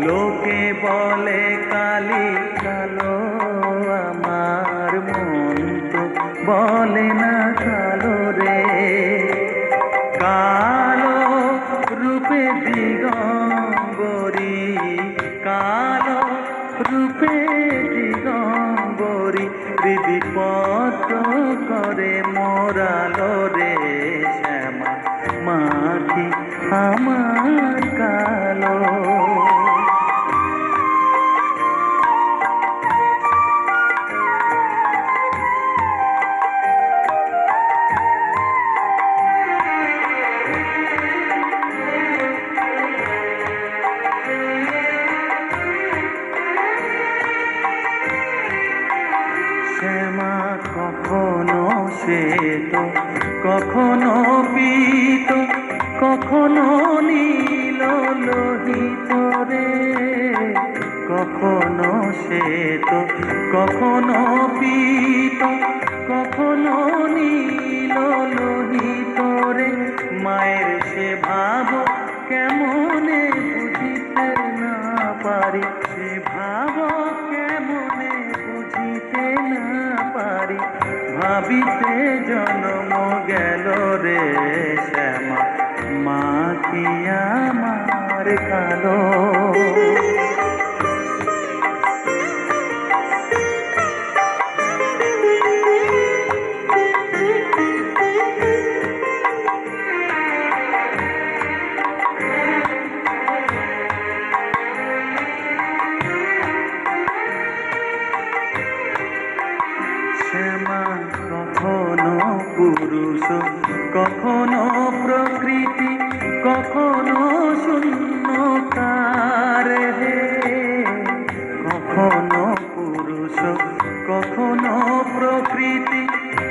লোকে বলে কালি কালো, আমার মন তো বলে না কালো রে। কালো রূপে দিগম্বরী, কালো রূপে দিগম্বরী, হৃদিপত্র করে মোরালো রে শ্যামা, মাটি আমার কালো। শ্যামা কখনো শ্বেত, কখনো পীত, কখনো নীল লোহিত রে। কখনো শ্বেত, কখনো পীত, কখনো নীল লোহিত রে। মায়ের সে ভাব কেমনে বুঝিতে না পারি, সে ভাব কেমনে বুঝিতে না পারি। ভাবিতে জন্ম গেল রে শ্যামা, মা কি আমার কালো। শ্যামা কখনো পুরুষ, কখনো প্রকৃতি, কখনো শূন্যকার হে। কখনো পুরুষ, কখনো প্রকৃতি,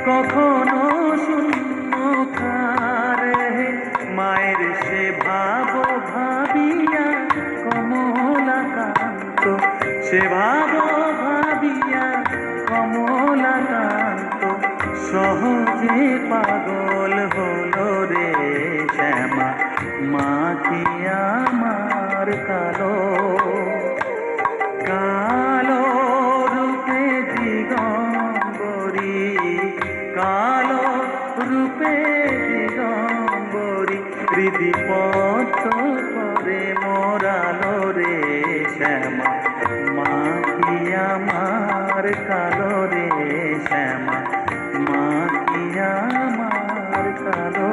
কখনো শূন্যকার হে। মায়ের সে ভাব ভাবিয়া কমলাকান্ত, সে ভাব ভাবিয়া কমলাকান্ত, সহজে পাগল হলো রে শ্যামা, মা কি আমার কালো। কালো রূপে দিগম্বরী, কালো রূপে দিগম্বরী, হৃদিপত্র করে মোরালো রে শ্যামা, মা কি আমার কালো রে শ্যামা, মা কি আমার কালো।